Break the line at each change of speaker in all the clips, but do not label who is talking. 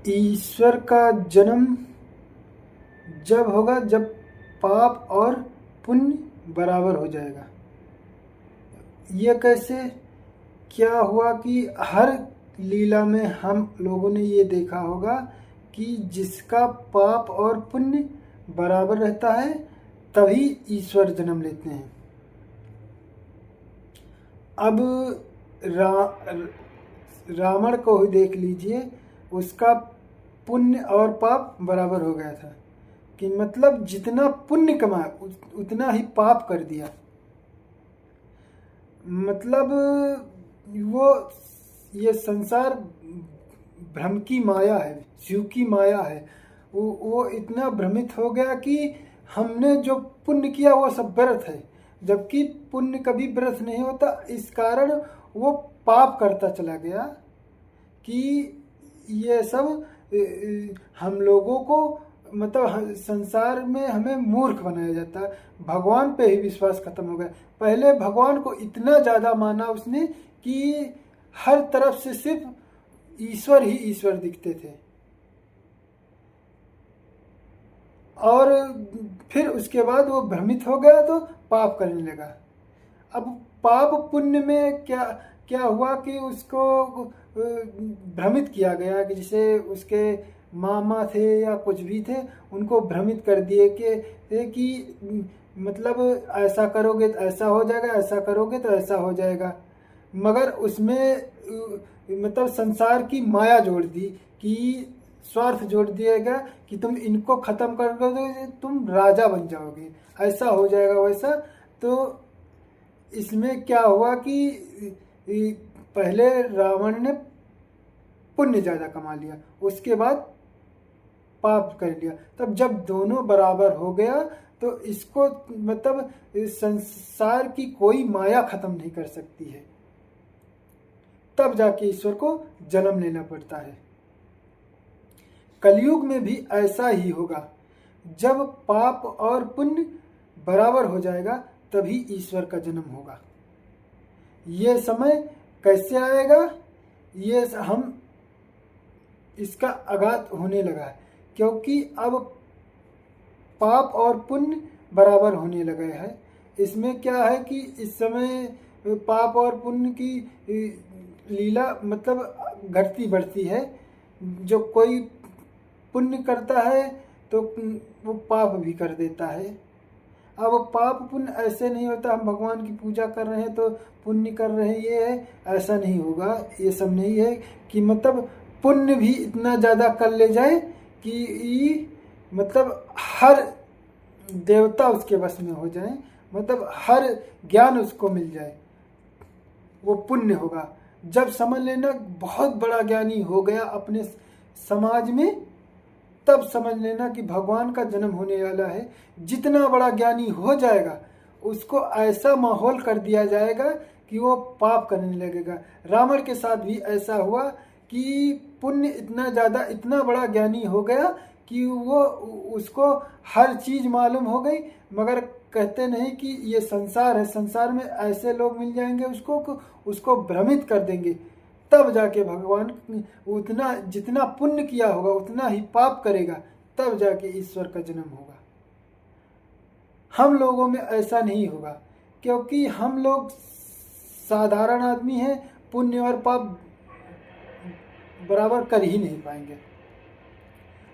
ईश्वर का जन्म जब होगा जब पाप और पुण्य बराबर हो जाएगा। ये कैसे? क्या हुआ कि हर लीला में हम लोगों ने ये देखा होगा कि जिसका पाप और पुण्य बराबर रहता है तभी ईश्वर जन्म लेते हैं। अब रावण को ही देख लीजिए, उसका पुण्य और पाप बराबर हो गया था कि मतलब जितना पुण्य कमाया उतना ही पाप कर दिया। मतलब वो ये संसार भ्रम की माया है, शिव की माया है। वो इतना भ्रमित हो गया कि हमने जो पुण्य किया वो सब व्यर्थ है, जबकि पुण्य कभी व्यर्थ नहीं होता। इस कारण वो पाप करता चला गया कि ये सब हम लोगों को मतलब संसार में हमें मूर्ख बनाया जाता है। भगवान पे ही विश्वास खत्म हो गया। पहले भगवान को इतना ज़्यादा माना उसने कि हर तरफ से सिर्फ ईश्वर ही ईश्वर दिखते थे। और फिर उसके बाद वो भ्रमित हो गया तो पाप करने लगा। अब पाप पुण्य में क्या क्या हुआ कि उसको भ्रमित किया गया कि जैसे उसके मामा थे या कुछ भी थे, उनको भ्रमित कर दिए कि मतलब ऐसा करोगे तो ऐसा हो जाएगा, ऐसा करोगे तो ऐसा हो जाएगा। मगर उसमें मतलब संसार की माया जोड़ दी कि स्वार्थ जोड़ दिएगा कि तुम इनको ख़त्म कर दोगे तुम राजा बन जाओगे, ऐसा हो जाएगा वैसा। तो इसमें क्या हुआ कि पहले रावण ने पुण्य ज़्यादा कमा लिया, उसके बाद पाप कर लिया। तब जब दोनों बराबर हो गया तो इसको मतलब संसार की कोई माया खत्म नहीं कर सकती है। तब जाके ईश्वर को जन्म लेना पड़ता है। कलयुग में भी ऐसा ही होगा। जब पाप और पुण्य बराबर हो जाएगा तभी ईश्वर का जन्म होगा। ये समय कैसे आएगा? ये हम इसका आगाज होने लगा है, क्योंकि अब पाप और पुण्य बराबर होने लगे हैं। इसमें क्या है कि इस समय पाप और पुण्य की लीला मतलब घटती बढ़ती है। जो कोई पुण्य करता है तो वो पाप भी कर देता है। अब पाप पुण्य ऐसे नहीं होता हम भगवान की पूजा कर रहे हैं तो पुण्य कर रहे हैं, ये है ऐसा नहीं होगा। ये सब नहीं है कि मतलब पुण्य भी इतना ज़्यादा कर ले जाए कि मतलब हर देवता उसके वश में हो जाए, मतलब हर ज्ञान उसको मिल जाए, वो पुण्य होगा। जब समझ लेना बहुत बड़ा ज्ञानी हो गया अपने समाज में, तब समझ लेना कि भगवान का जन्म होने वाला है। जितना बड़ा ज्ञानी हो जाएगा उसको ऐसा माहौल कर दिया जाएगा कि वो पाप करने लगेगा। रावण के साथ भी ऐसा हुआ कि पुण्य इतना ज़्यादा इतना बड़ा ज्ञानी हो गया कि वो उसको हर चीज़ मालूम हो गई। मगर कहते नहीं कि ये संसार है, संसार में ऐसे लोग मिल जाएंगे उसको भ्रमित कर देंगे। तब जाके भगवान उतना जितना पुण्य किया होगा उतना ही पाप करेगा, तब जाके ईश्वर का जन्म होगा। हम लोगों में ऐसा नहीं होगा, क्योंकि हम लोग साधारण आदमी हैं, पुण्य और पाप बराबर कर ही नहीं पाएंगे।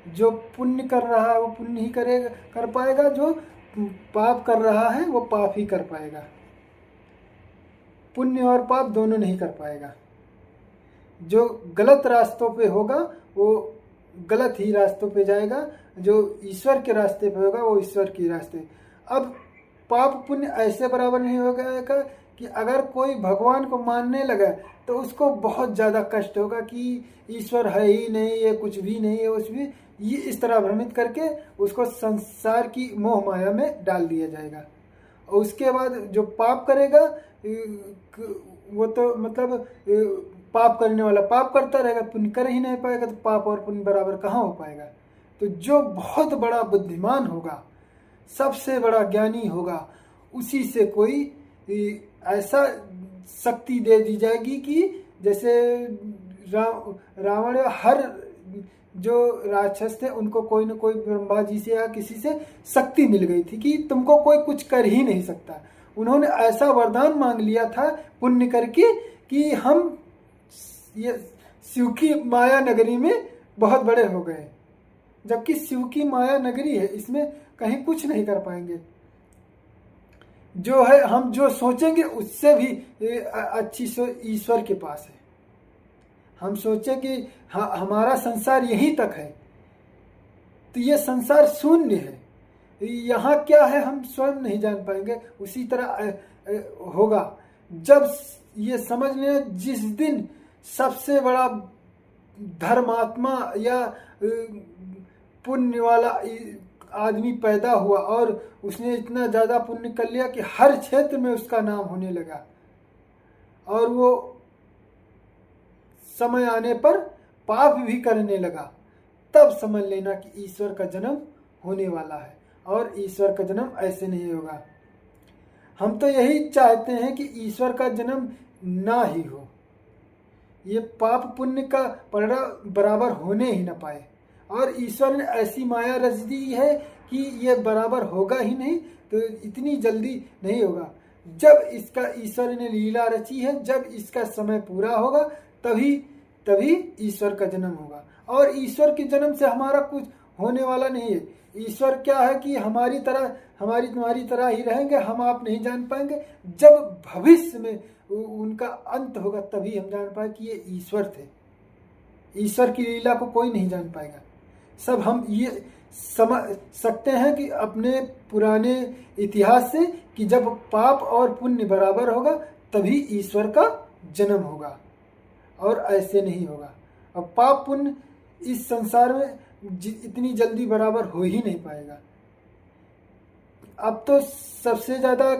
जो पुण्य कर रहा है वो पुण्य ही कर पाएगा, जो पाप कर रहा है वो पाप ही कर पाएगा। पुण्य और पाप दोनों नहीं कर पाएगा। जो गलत रास्तों पे होगा वो गलत ही रास्तों पे जाएगा, जो ईश्वर के रास्ते पे होगा वो ईश्वर के रास्ते। अब पाप पुण्य ऐसे बराबर नहीं हो गया कि अगर कोई भगवान को मानने लगा तो उसको बहुत ज़्यादा कष्ट होगा कि ईश्वर है ही नहीं, ये कुछ भी नहीं है, उस भी ये इस तरह भ्रमित करके उसको संसार की मोह माया में डाल दिया जाएगा। और उसके बाद जो पाप करेगा वो तो मतलब पाप करने वाला पाप करता रहेगा, पुण्य कर ही नहीं पाएगा, तो पाप और पुण्य बराबर कहाँ हो पाएगा। तो जो बहुत बड़ा बुद्धिमान होगा, सबसे बड़ा ज्ञानी होगा, उसी से कोई ऐसा शक्ति दे दी जाएगी कि जैसे रावण हर जो राक्षस थे उनको कोई न कोई ब्रह्मा जी से या किसी से शक्ति मिल गई थी कि तुमको कोई कुछ कर ही नहीं सकता। उन्होंने ऐसा वरदान मांग लिया था पुण्य करके कि हम ये शिव की माया नगरी में बहुत बड़े हो गए, जबकि शिव की माया नगरी है, इसमें कहीं कुछ नहीं कर पाएंगे। जो है हम जो सोचेंगे उससे भी अच्छी ईश्वर के पास है। हम सोचें कि हमारा संसार यहीं तक है, तो ये संसार शून्य है, यहाँ क्या है हम स्वयं नहीं जान पाएंगे। उसी तरह होगा जब ये समझ लें, जिस दिन सबसे बड़ा धर्मात्मा या पुण्य वाला आदमी पैदा हुआ और उसने इतना ज़्यादा पुण्य कर लिया कि हर क्षेत्र में उसका नाम होने लगा, और वो समय आने पर पाप भी करने लगा, तब समझ लेना कि ईश्वर का जन्म होने वाला है। और ईश्वर का जन्म ऐसे नहीं होगा। हम तो यही चाहते हैं कि ईश्वर का जन्म ना ही हो, ये पाप पुण्य का पलड़ा बराबर होने ही ना पाए। और ईश्वर ने ऐसी माया रच दी है कि ये बराबर होगा ही नहीं, तो इतनी जल्दी नहीं होगा। जब इसका ईश्वर ने लीला रची है, जब इसका समय पूरा होगा तभी ईश्वर का जन्म होगा। और ईश्वर के जन्म से हमारा कुछ होने वाला नहीं है। ईश्वर क्या है कि हमारी तुम्हारी तरह ही रहेंगे, हम आप नहीं जान पाएंगे। जब भविष्य में उनका अंत होगा तभी हम जान पाए कि ये ईश्वर थे। ईश्वर की लीला को कोई नहीं जान पाएगा। सब हम ये समझ सकते हैं कि अपने पुराने इतिहास से कि जब पाप और पुण्य बराबर होगा तभी ईश्वर का जन्म होगा, और ऐसे नहीं होगा। अब पाप पुण्य इस संसार में इतनी जल्दी बराबर हो ही नहीं पाएगा। अब तो सबसे ज़्यादा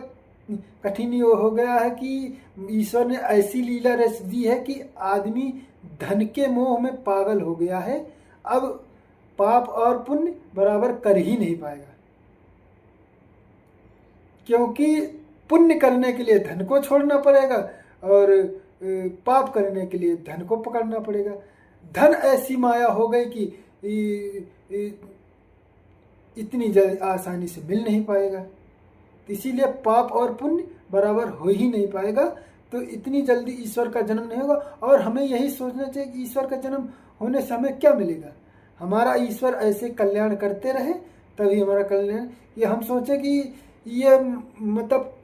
कठिन ये हो गया है कि ईश्वर ने ऐसी लीला रच दी है कि आदमी धन के मोह में पागल हो गया है। अब पाप और पुण्य बराबर कर ही नहीं पाएगा, क्योंकि पुण्य करने के लिए धन को छोड़ना पड़ेगा और पाप करने के लिए धन को पकड़ना पड़ेगा। धन ऐसी माया हो गई कि इतनी आसानी से मिल नहीं पाएगा, इसीलिए पाप और पुण्य बराबर हो ही नहीं पाएगा। तो इतनी जल्दी ईश्वर का जन्म नहीं होगा। और हमें यही सोचना चाहिए कि ईश्वर का जन्म होने से हमें क्या मिलेगा। हमारा ईश्वर ऐसे कल्याण करते रहे तभी हमारा कल्याण। ये हम सोचें कि ये मतलब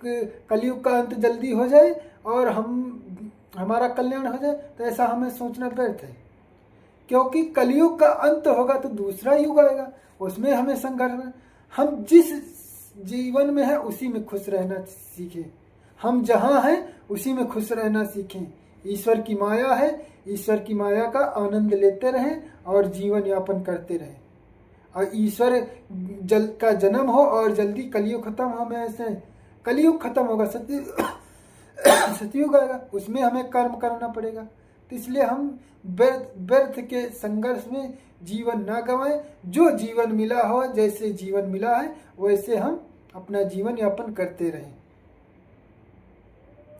कलयुग का अंत जल्दी हो जाए और हमारा कल्याण हो जाए, तो ऐसा हमें सोचना व्यर्थ है। क्योंकि कलयुग का अंत होगा तो दूसरा युग आएगा, उसमें हमें संघर्ष। हम जिस जीवन में है उसी में खुश रहना सीखें। हम जहाँ हैं उसी में खुश रहना सीखें। ईश्वर की माया है, ईश्वर की माया का आनंद लेते रहें और जीवन यापन करते रहें। और ईश्वर का जन्म हो और जल्दी कलयुग खत्म हो। हमें ऐसे कलयुग खत्म होगा, सतयुग आएगा, उसमें हमें कर्म करना पड़ेगा। तो इसलिए हम व्यर्थ के संघर्ष में जीवन ना गंवाएं। जो जीवन मिला हो, जैसे जीवन मिला है वैसे हम अपना जीवन यापन करते रहें।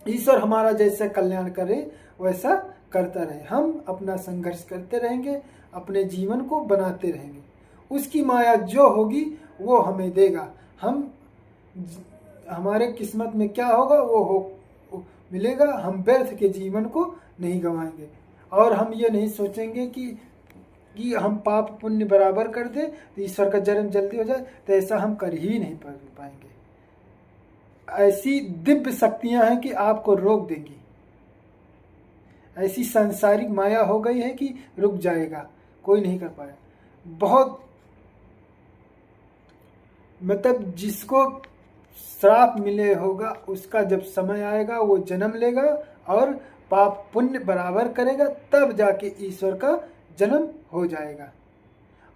ईश्वर हमारा जैसा कल्याण करे वैसा करता रहे। हम अपना संघर्ष करते रहेंगे, अपने जीवन को बनाते रहेंगे। उसकी माया जो होगी वो हमें देगा। हमारे किस्मत में क्या होगा वो मिलेगा। हम व्यर्थ के जीवन को नहीं गंवाएंगे। और हम ये नहीं सोचेंगे कि हम पाप पुण्य बराबर कर दें तो ईश्वर का जन्म जल्दी हो जाए, तो ऐसा हम कर ही नहीं पाएंगे। ऐसी दिव्य शक्तियां हैं कि आपको रोक देंगी। ऐसी सांसारिक माया हो गई है कि रुक जाएगा, कोई नहीं कर पाया। बहुत मतलब जिसको श्राप मिले होगा उसका जब समय आएगा वो जन्म लेगा और पाप पुण्य बराबर करेगा, तब जाके ईश्वर का जन्म हो जाएगा।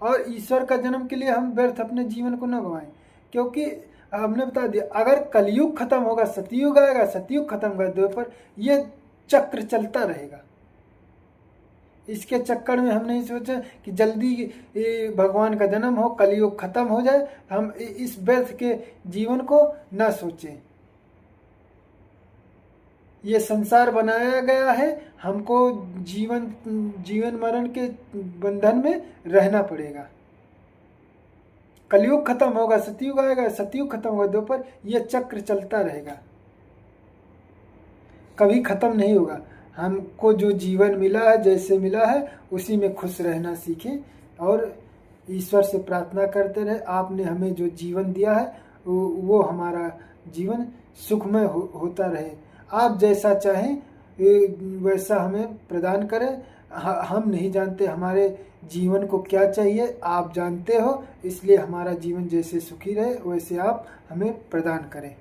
और ईश्वर का जन्म के लिए हम व्यर्थ अपने जीवन को न गंवाएं। क्योंकि हमने बता दिया, अगर कलयुग खत्म होगा सतयुग आएगा, सतयुग खत्म होगा द्वापर, ये चक्र चलता रहेगा। इसके चक्कर में हम नहीं सोचा कि जल्दी भगवान का जन्म हो, कलयुग खत्म हो जाए। हम इस व्यर्थ के जीवन को ना सोचें। ये संसार बनाया गया है, हमको जीवन मरण के बंधन में रहना पड़ेगा। कलयुग खत्म होगा, सतयुग आएगा, सतयुग खत्म होगा, दोपहर, ये चक्र चलता रहेगा, कभी खत्म नहीं होगा। हमको जो जीवन मिला है, जैसे मिला है उसी में खुश रहना सीखें और ईश्वर से प्रार्थना करते रहे, आपने हमें जो जीवन दिया है वो हमारा जीवन सुखमय होता रहे। आप जैसा चाहें वैसा हमें प्रदान करें। हम नहीं जानते हमारे जीवन को क्या चाहिए, आप जानते हो, इसलिए हमारा जीवन जैसे सुखी रहे वैसे आप हमें प्रदान करें।